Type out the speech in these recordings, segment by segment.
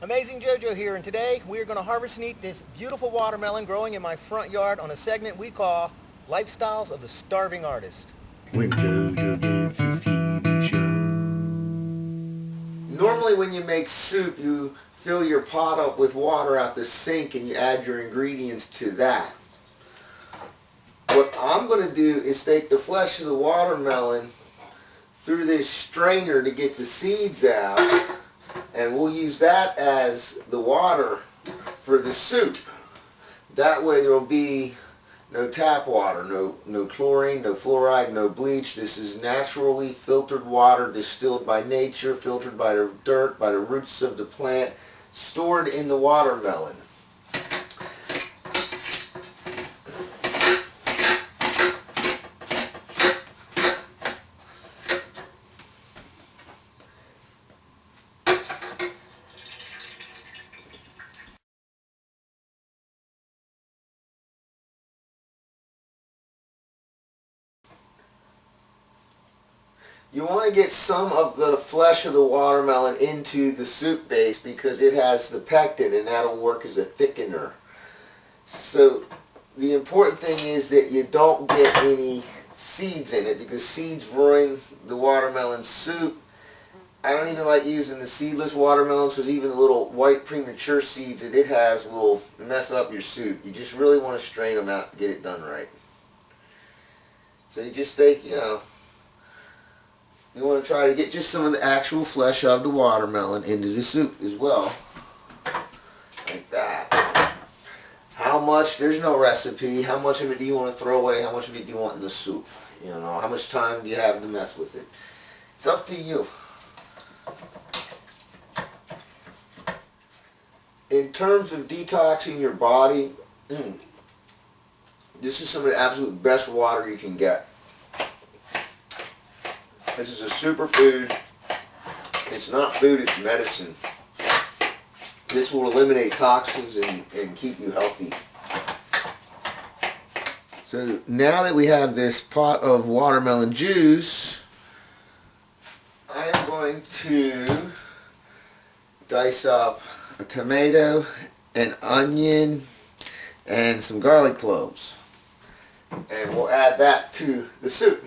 Amazing JoeJoe here, and today we are going to harvest and eat this beautiful watermelon growing in my front yard on a segment we call Lifestyles of the Starving Artist. When JoeJoe gets his TV show. Normally when you make soup, you fill your pot up with water out the sink and you add your ingredients to that. What I'm going to do is take the flesh of the watermelon through this strainer to get the seeds out, and we'll use that as the water for the soup. That way there will be no tap water, no chlorine, no fluoride, no bleach. This is naturally filtered water, distilled by nature, filtered by the dirt, by the roots of the plant, stored in the watermelon. You want to get some of the flesh of the watermelon into the soup base because it has the pectin, and that'll work as a thickener. So the important thing is that you don't get any seeds in it, because seeds ruin the watermelon soup. I don't even like using the seedless watermelons because even the little white premature seeds that it has will mess up your soup. You just really want to strain them out to get it done right. So you just take, you want to try to get just some of the actual flesh of the watermelon into the soup as well. Like that. How much? There's no recipe. How much of it do you want to throw away? How much of it do you want in the soup? How much time do you have to mess with it? It's up to you. In terms of detoxing your body, this is some of the absolute best water you can get. This is a superfood. It's not food, it's medicine. This will eliminate toxins and keep you healthy. So now that we have this pot of watermelon juice, I am going to dice up a tomato, an onion, and some garlic cloves. And we'll add that to the soup.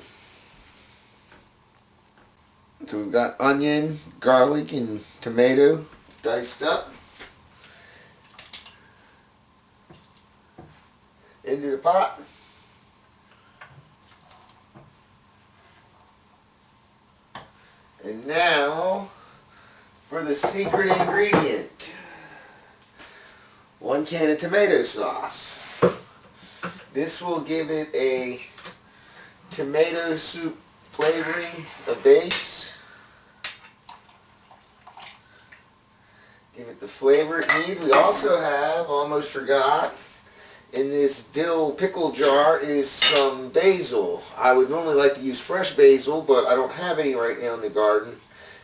So we've got onion, garlic, and tomato diced up into the pot. And now for the secret ingredient. 1 can of tomato sauce. This will give it a tomato soup flavoring, a base. Give it the flavor it needs. We also have, almost forgot, in this dill pickle jar is some basil. I would normally like to use fresh basil, but I don't have any right now in the garden.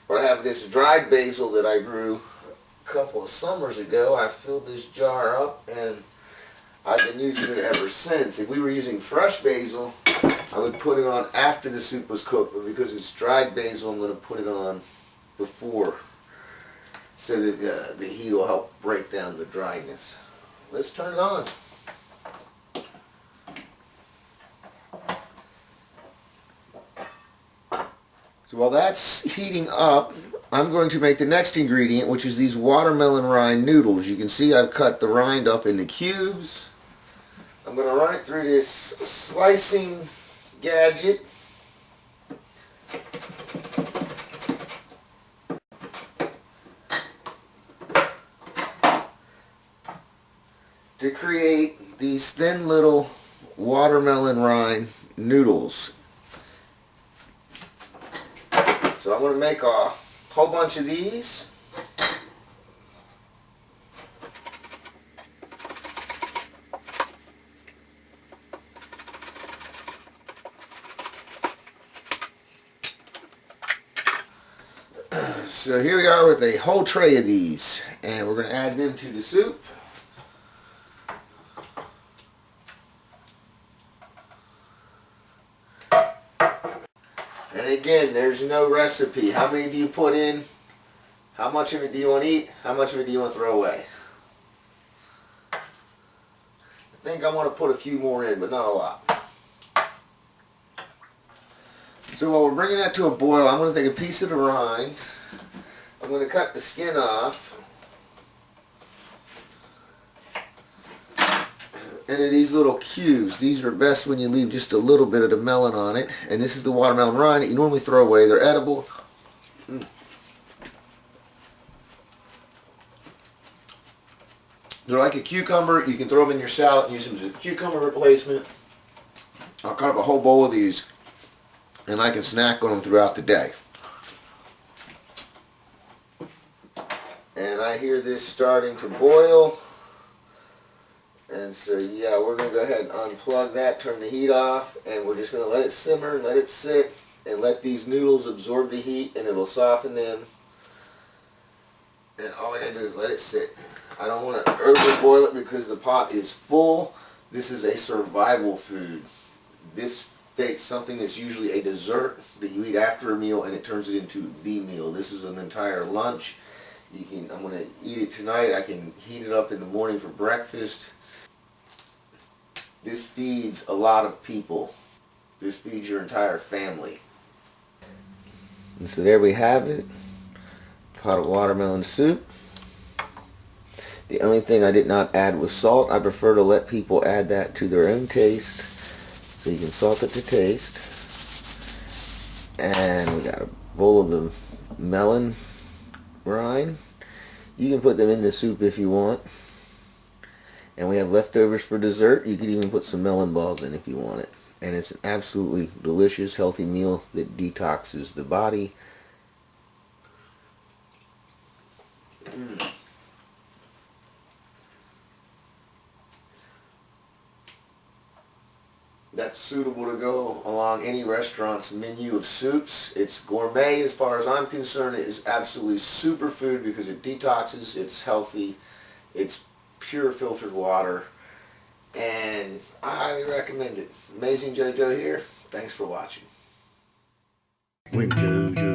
But I have this dried basil that I grew a couple of summers ago. I filled this jar up and I've been using it ever since. If we were using fresh basil, I would put it on after the soup was cooked, but because it's dried basil, I'm going to put it on before, so that the heat will help break down the dryness. Let's turn it on. So while that's heating up, I'm going to make the next ingredient, which is these watermelon rind noodles. You can see I've cut the rind up into cubes. I'm going to run it through this slicing gadget. To create these thin little watermelon rind noodles. So I'm going to make a whole bunch of these. So here we are with a whole tray of these, and we're going to add them to the soup. And again, there's no recipe. How many do you put in? How much of it do you want to eat? How much of it do you want to throw away? I think I want to put a few more in, but not a lot. So while we're bringing that to a boil, I'm going to take a piece of the rind. I'm going to cut the skin off. And in these little cubes, these are best when you leave just a little bit of the melon on it. And this is the watermelon rind that you normally throw away. They're edible. They're like a cucumber. You can throw them in your salad and use them as a cucumber replacement. I'll cut up a whole bowl of these and I can snack on them throughout the day. And I hear this starting to boil. And so yeah, we're going to go ahead and unplug that, turn the heat off, and we're just going to let it simmer, let it sit, and let these noodles absorb the heat, and it'll soften them. And all I got to do is let it sit. I don't want to overboil it because the pot is full. This is a survival food. This takes something that's usually a dessert that you eat after a meal, and it turns it into the meal. This is an entire lunch. I'm going to eat it tonight. I can heat it up in the morning for breakfast. This feeds a lot of people. This feeds your entire family. And so there we have it. Pot of watermelon soup. The only thing I did not add was salt. I prefer to let people add that to their own taste. So you can salt it to taste. And we got a bowl of the melon rind. You can put them in the soup if you want. And we have leftovers for dessert. You could even put some melon balls in if you want it. And it's an absolutely delicious, healthy meal that detoxes the body. That's suitable to go along any restaurant's menu of soups. It's gourmet as far as I'm concerned. It is absolutely superfood because it detoxes, it's healthy, it's pure filtered water, and I highly recommend it. Amazing JoeJoe here. Thanks for watching. When JoeJoe